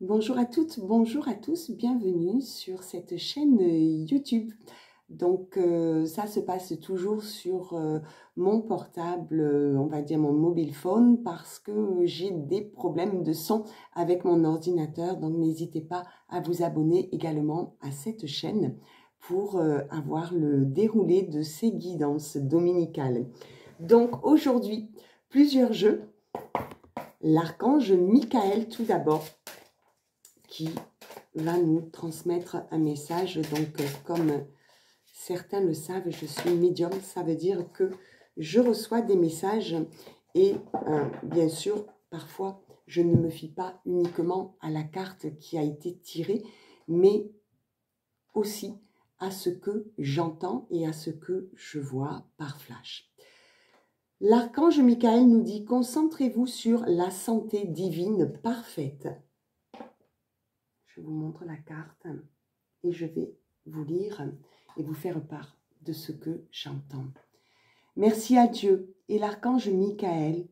Bonjour à toutes, bonjour à tous, bienvenue sur cette chaîne YouTube. Donc ça se passe toujours sur mon portable, on va dire mon mobile phone, parce que j'ai des problèmes de son avec mon ordinateur. Donc n'hésitez pas à vous abonner également à cette chaîne pour avoir le déroulé de ces guidances dominicales. Donc aujourd'hui, plusieurs jeux. L'archange Michael tout d'abord, qui va nous transmettre un message. Donc, comme certains le savent, je suis médium. Ça veut dire que je reçois des messages et bien sûr, parfois, je ne me fie pas uniquement à la carte qui a été tirée, mais aussi à ce que j'entends et à ce que je vois par flash. L'archange Michael nous dit « Concentrez-vous sur la santé divine parfaite ». Je vous montre la carte et je vais vous lire et vous faire part de ce que j'entends. Merci à Dieu et l'archange Michael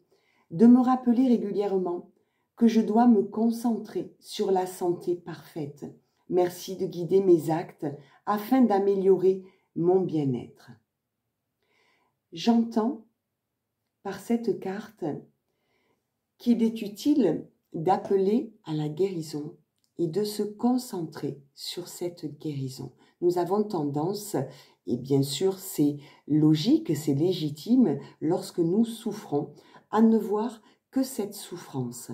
de me rappeler régulièrement que je dois me concentrer sur la santé parfaite. Merci de guider mes actes afin d'améliorer mon bien-être. J'entends par cette carte qu'il est utile d'appeler à la guérison et de se concentrer sur cette guérison. Nous avons tendance, et bien sûr c'est logique, c'est légitime, lorsque nous souffrons, à ne voir que cette souffrance.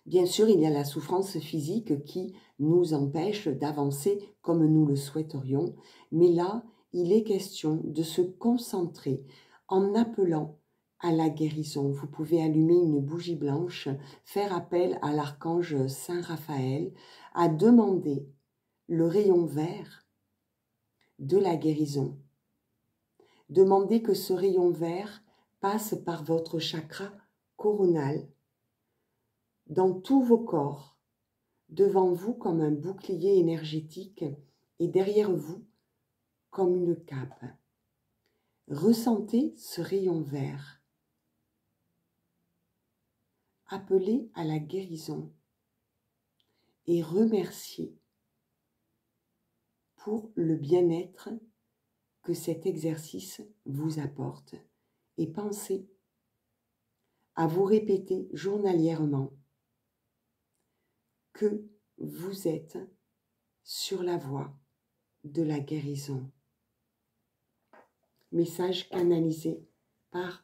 Bien sûr, il y a la souffrance physique qui nous empêche d'avancer comme nous le souhaiterions, mais là, il est question de se concentrer en appelant à la guérison. Vous pouvez allumer une bougie blanche, faire appel à l'archange Saint Raphaël, à demander le rayon vert de la guérison. Demandez que ce rayon vert passe par votre chakra coronal, dans tous vos corps, devant vous comme un bouclier énergétique et derrière vous comme une cape. Ressentez ce rayon vert. Appelez à la guérison et remerciez pour le bien-être que cet exercice vous apporte. Et pensez à vous répéter journalièrement que vous êtes sur la voie de la guérison. Message canalisé par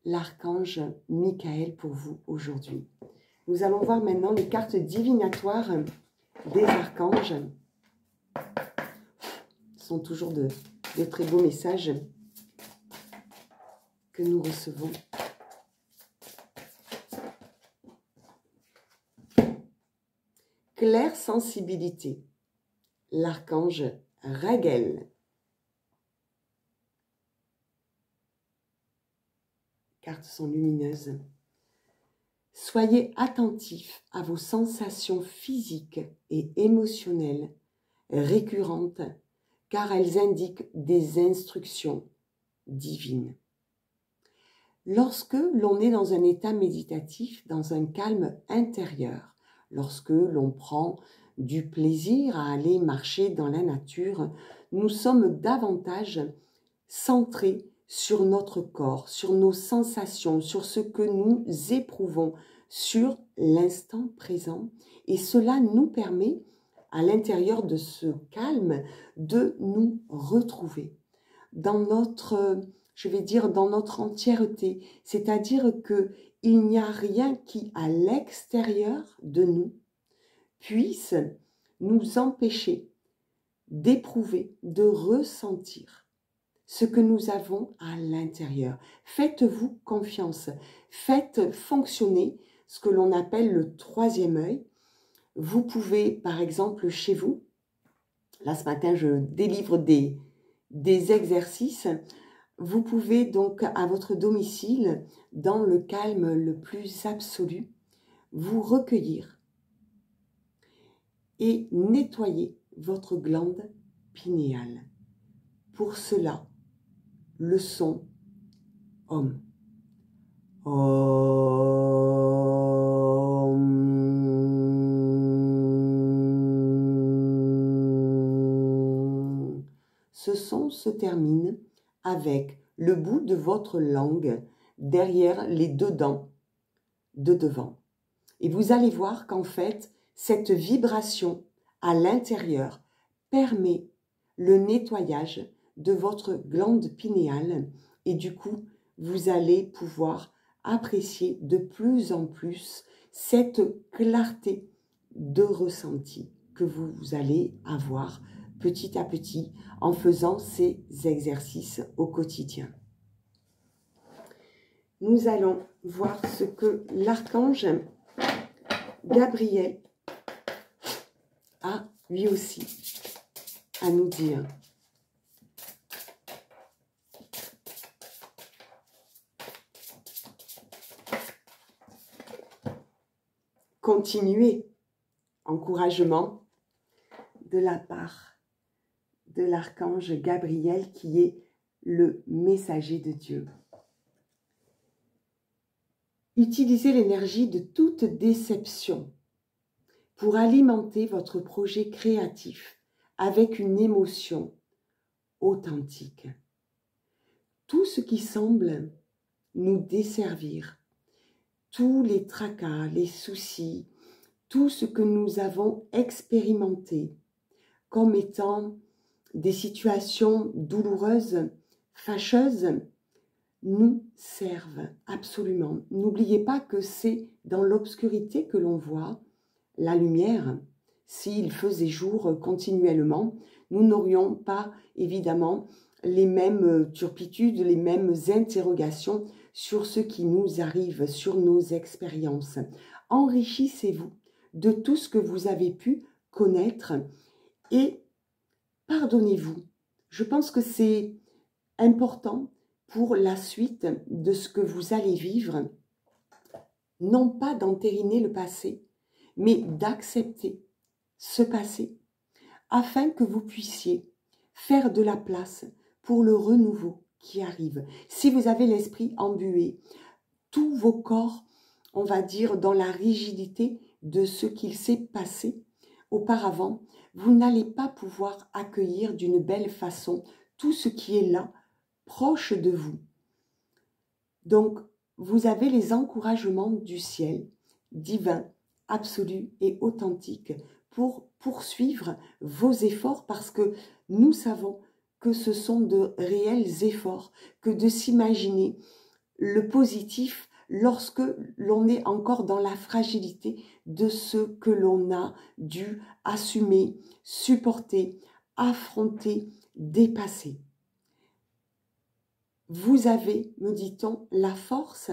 l'archange Michael pour vous aujourd'hui. Nous allons voir maintenant les cartes divinatoires des archanges. Ce sont toujours de très beaux messages que nous recevons. Claire sensibilité, l'archange Raguel. Cartes sont lumineuses. Soyez attentifs à vos sensations physiques et émotionnelles récurrentes, car elles indiquent des instructions divines. Lorsque l'on est dans un état méditatif, dans un calme intérieur, lorsque l'on prend du plaisir à aller marcher dans la nature, nous sommes davantage centrés sur notre corps, sur nos sensations, sur ce que nous éprouvons, sur l'instant présent. Et cela nous permet, à l'intérieur de ce calme, de nous retrouver dans notre, je vais dire, dans notre entièreté. C'est-à-dire qu'il n'y a rien qui, à l'extérieur de nous, puisse nous empêcher d'éprouver, de ressentir ce que nous avons à l'intérieur. Faites-vous confiance. Faites fonctionner ce que l'on appelle le troisième œil. Vous pouvez, par exemple, chez vous, là ce matin je délivre des exercices, vous pouvez donc à votre domicile, dans le calme le plus absolu, vous recueillir et nettoyer votre glande pinéale. Pour cela, le son Om. Om. ce son se termine avec le bout de votre langue derrière les deux dents de devant. Et vous allez voir qu'en fait, cette vibration à l'intérieur permet le nettoyage de votre glande pinéale et du coup, vous allez pouvoir apprécier de plus en plus cette clarté de ressenti que vous allez avoir petit à petit en faisant ces exercices au quotidien. Nous allons voir ce que l'archange Gabriel a lui aussi à nous dire. Continuez, encouragement de la part de l'archange Gabriel qui est le messager de Dieu. Utilisez l'énergie de toute déception pour alimenter votre projet créatif avec une émotion authentique. Tout ce qui semble nous desservir, tous les tracas, les soucis, tout ce que nous avons expérimenté comme étant des situations douloureuses, fâcheuses, nous servent absolument. N'oubliez pas que c'est dans l'obscurité que l'on voit la lumière. S'il faisait jour continuellement, nous n'aurions pas évidemment les mêmes turpitudes, les mêmes interrogations sur ce qui nous arrive, sur nos expériences. Enrichissez-vous de tout ce que vous avez pu connaître et pardonnez-vous. Je pense que c'est important pour la suite de ce que vous allez vivre, non pas d'entériner le passé, mais d'accepter ce passé afin que vous puissiez faire de la place pour le renouveau qui arrive. Si vous avez l'esprit embué, tous vos corps, on va dire, dans la rigidité de ce qu'il s'est passé auparavant, vous n'allez pas pouvoir accueillir d'une belle façon tout ce qui est là, proche de vous. Donc, vous avez les encouragements du ciel, divin, absolu et authentique, pour poursuivre vos efforts parce que nous savons que ce sont de réels efforts, que de s'imaginer le positif lorsque l'on est encore dans la fragilité de ce que l'on a dû assumer, supporter, affronter, dépasser. Vous avez, me dit-on, la force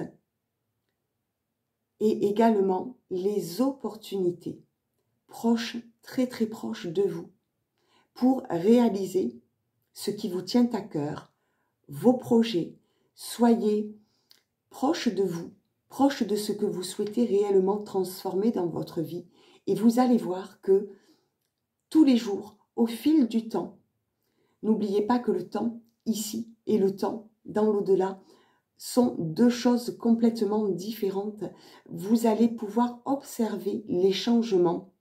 et également les opportunités proches, très très proches de vous pour réaliser ce qui vous tient à cœur, vos projets. Soyez proche de vous, proche de ce que vous souhaitez réellement transformer dans votre vie et vous allez voir que tous les jours, au fil du temps, n'oubliez pas que le temps ici et le temps dans l'au-delà sont deux choses complètement différentes. Vous allez pouvoir observer les changements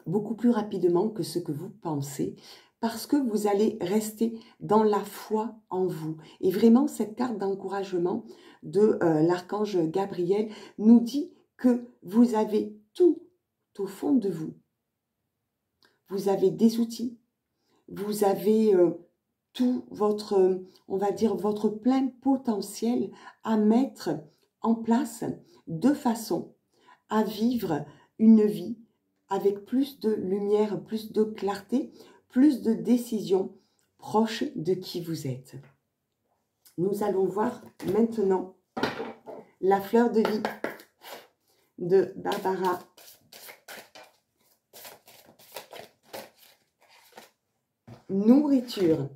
beaucoup plus rapidement que ce que vous pensez parce que vous allez rester dans la foi en vous. Et vraiment, cette carte d'encouragement de l'archange Gabriel nous dit que vous avez tout au fond de vous. Vous avez des outils, vous avez tout votre, on va dire, votre plein potentiel à mettre en place de façon à vivre une vie avec plus de lumière, plus de clarté, plus de décision proche de qui vous êtes. Nous allons voir maintenant la fleur de vie de Barbara. Nourriture.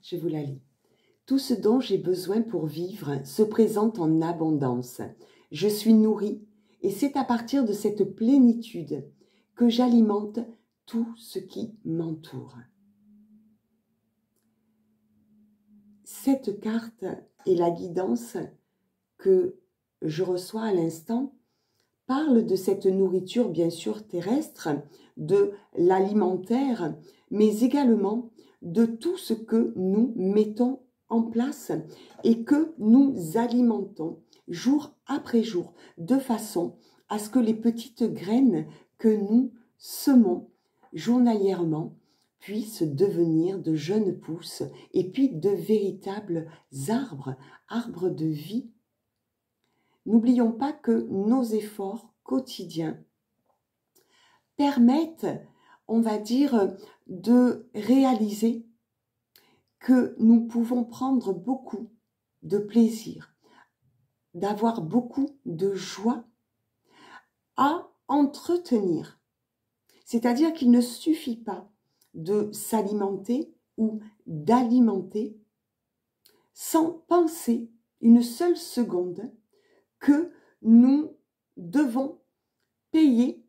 Je vous la lis. Tout ce dont j'ai besoin pour vivre se présente en abondance. Je suis nourrie et c'est à partir de cette plénitude que j'alimente tout ce qui m'entoure. Cette carte est la guidance que je reçois à l'instant parle de cette nourriture, bien sûr, terrestre, de l'alimentaire, mais également de tout ce que nous mettons en place et que nous alimentons jour après jour, de façon à ce que les petites graines que nous semons journalièrement puissent devenir de jeunes pousses et puis de véritables arbres, arbres de vie. N'oublions pas que nos efforts quotidiens permettent, on va dire, de réaliser que nous pouvons prendre beaucoup de plaisir, d'avoir beaucoup de joie à entretenir. C'est-à-dire qu'il ne suffit pas de s'alimenter ou d'alimenter sans penser une seule seconde que nous devons payer,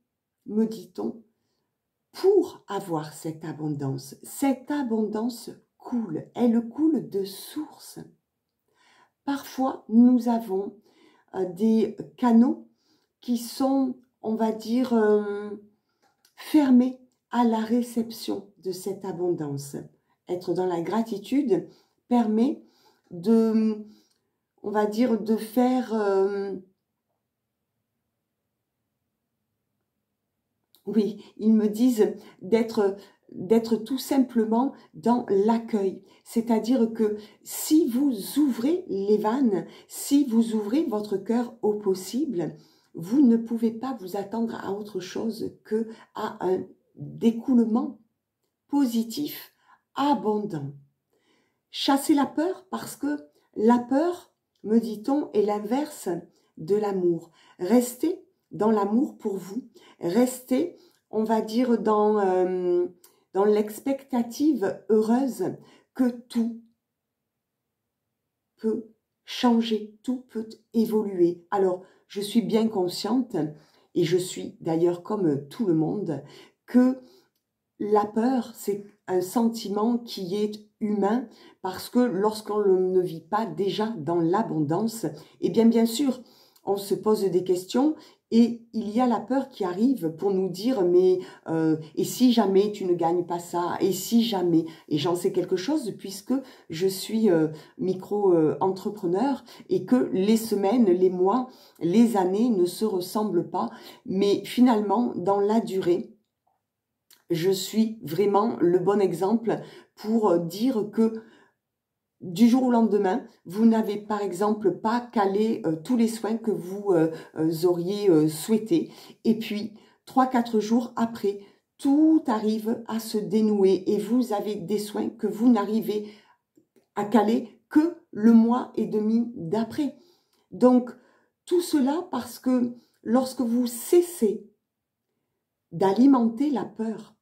me dit-on, pour avoir cette abondance. Cette abondance coule, elle coule de source. Parfois, nous avons des canaux qui sont, on va dire, fermés à la réception de cette abondance. Être dans la gratitude permet de, on va dire, de faire, oui, ils me disent d'être tout simplement dans l'accueil. C'est-à-dire que si vous ouvrez les vannes, si vous ouvrez votre cœur au possible, vous ne pouvez pas vous attendre à autre chose que à un découlement positif, abondant. Chassez la peur parce que la peur, me dit-on, est l'inverse de l'amour. Restez dans l'amour pour vous. Restez, on va dire, dans l'expectative heureuse que tout peut changer, tout peut évoluer. Alors, je suis bien consciente, et je suis d'ailleurs comme tout le monde, que la peur, c'est un sentiment qui est humain parce que lorsqu'on ne vit pas déjà dans l'abondance, eh bien sûr, on se pose des questions et il y a la peur qui arrive pour nous dire mais et si jamais tu ne gagnes pas ça, et si jamais, et j'en sais quelque chose puisque je suis micro-entrepreneur et que les semaines, les mois, les années ne se ressemblent pas, mais finalement dans la durée, je suis vraiment le bon exemple pour dire que du jour au lendemain, vous n'avez par exemple pas calé tous les soins que vous auriez souhaité. Et puis, 3-4 jours après, tout arrive à se dénouer et vous avez des soins que vous n'arrivez à caler que le mois et demi d'après. Donc, tout cela parce que lorsque vous cessez d'alimenter la peur,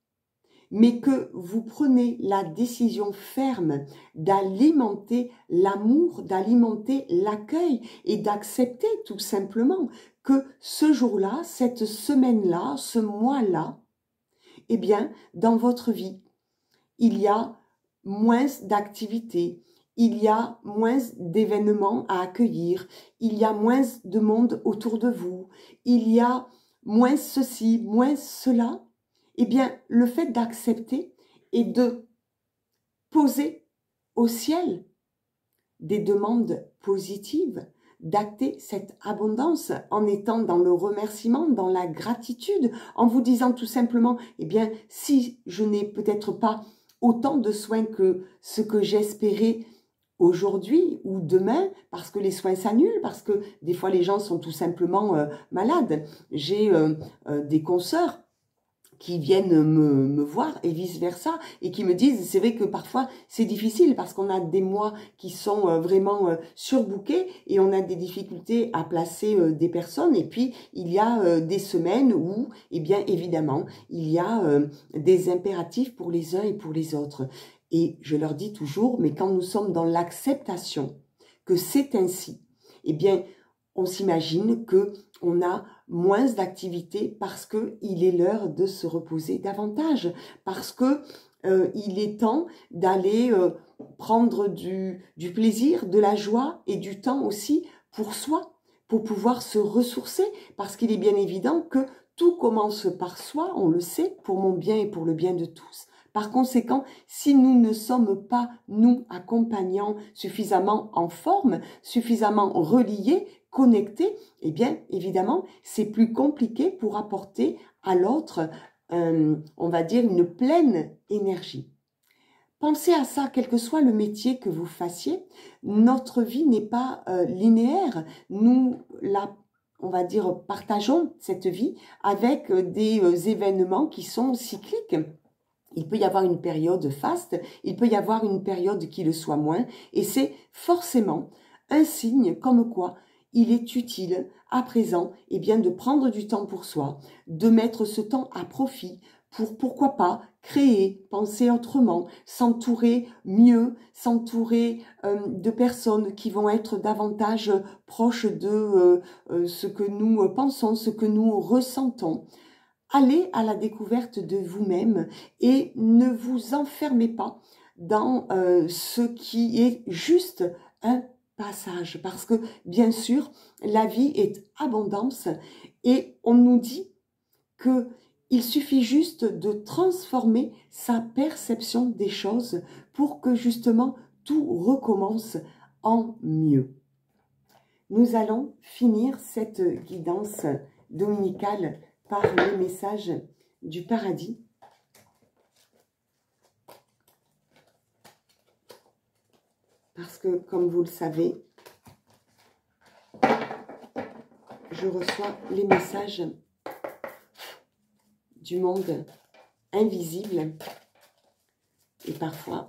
mais que vous prenez la décision ferme d'alimenter l'amour, d'alimenter l'accueil et d'accepter tout simplement que ce jour-là, cette semaine-là, ce mois-là, eh bien, dans votre vie, il y a moins d'activités, il y a moins d'événements à accueillir, il y a moins de monde autour de vous, il y a moins ceci, moins cela. Eh bien, le fait d'accepter et de poser au ciel des demandes positives, d'acter cette abondance en étant dans le remerciement, dans la gratitude, en vous disant tout simplement, eh bien, si je n'ai peut-être pas autant de soins que ce que j'espérais aujourd'hui ou demain, parce que les soins s'annulent, parce que des fois les gens sont tout simplement malades. J'ai des consoeurs qui viennent me voir et vice-versa, et qui me disent, c'est vrai que parfois c'est difficile parce qu'on a des mois qui sont vraiment surbookés et on a des difficultés à placer des personnes, et puis il y a des semaines où, eh bien évidemment, il y a des impératifs pour les uns et pour les autres. Et je leur dis toujours, mais quand nous sommes dans l'acceptation que c'est ainsi, eh bien, on s'imagine que on a moins d'activité parce que il est l'heure de se reposer davantage, parce que il est temps d'aller prendre du plaisir, de la joie et du temps aussi pour soi, pour pouvoir se ressourcer, parce qu'il est bien évident que tout commence par soi, on le sait, pour mon bien et pour le bien de tous. Par conséquent, si nous ne sommes pas, nous, accompagnants, suffisamment en forme, suffisamment reliés, connectés, eh bien, évidemment, c'est plus compliqué pour apporter à l'autre, on va dire, une pleine énergie. Pensez à ça, quel que soit le métier que vous fassiez. Notre vie n'est pas linéaire. Nous, on va dire, partageons cette vie avec des événements qui sont cycliques. Il peut y avoir une période faste, il peut y avoir une période qui le soit moins, et c'est forcément un signe comme quoi il est utile à présent de prendre du temps pour soi, de mettre ce temps à profit pour, pourquoi pas, créer, penser autrement, s'entourer mieux, s'entourer de personnes qui vont être davantage proches de ce que nous pensons, ce que nous ressentons. Allez à la découverte de vous-même et ne vous enfermez pas dans ce qui est juste un passage. Parce que, bien sûr, la vie est abondance et on nous dit qu'il suffit juste de transformer sa perception des choses pour que justement tout recommence en mieux. Nous allons finir cette guidance dominicale par le message du paradis. Parce que, comme vous le savez, je reçois les messages du monde invisible et parfois,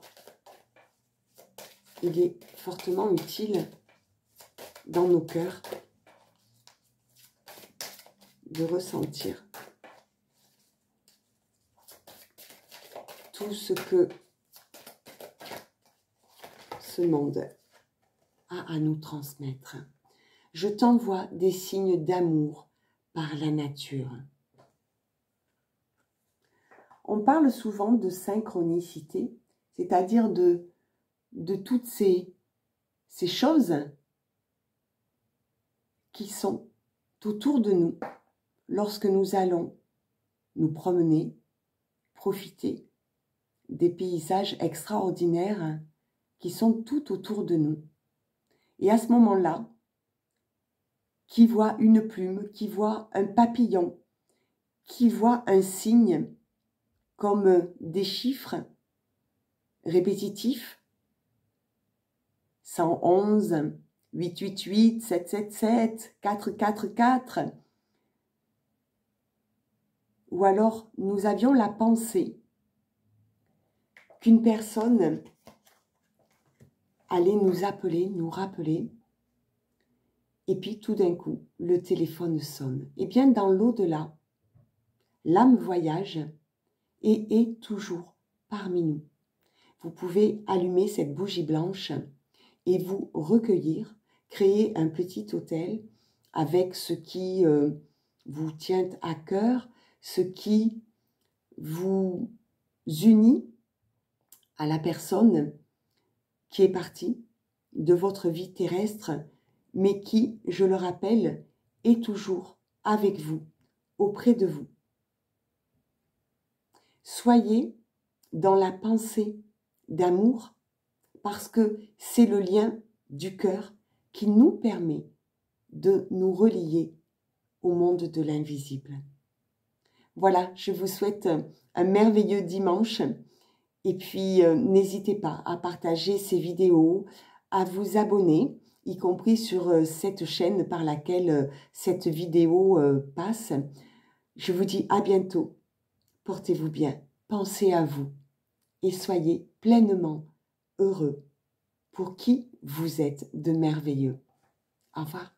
il est fortement utile dans nos cœurs de ressentir tout ce que ce monde a à nous transmettre. Je t'envoie des signes d'amour par la nature. On parle souvent de synchronicité, c'est-à-dire de toutes ces choses qui sont autour de nous lorsque nous allons nous promener, profiter des paysages extraordinaires qui sont tout autour de nous. Et à ce moment-là, qui voit une plume, qui voit un papillon, qui voit un signe comme des chiffres répétitifs, 111, 888, 777, 444, ou alors nous avions la pensée qu'une personne allait nous appeler, nous rappeler, et puis tout d'un coup, le téléphone sonne. Et bien dans l'au-delà, l'âme voyage et est toujours parmi nous. Vous pouvez allumer cette bougie blanche et vous recueillir, créer un petit hôtel avec ce qui vous tient à cœur, ce qui vous unit à la personne qui est partie de votre vie terrestre, mais qui, je le rappelle, est toujours avec vous, auprès de vous. Soyez dans la pensée d'amour, parce que c'est le lien du cœur qui nous permet de nous relier au monde de l'invisible. Voilà, je vous souhaite un merveilleux dimanche. Et puis, n'hésitez pas à partager ces vidéos, à vous abonner, y compris sur cette chaîne par laquelle cette vidéo passe. Je vous dis à bientôt. Portez-vous bien, pensez à vous et soyez pleinement heureux pour qui vous êtes de merveilleux. Au revoir.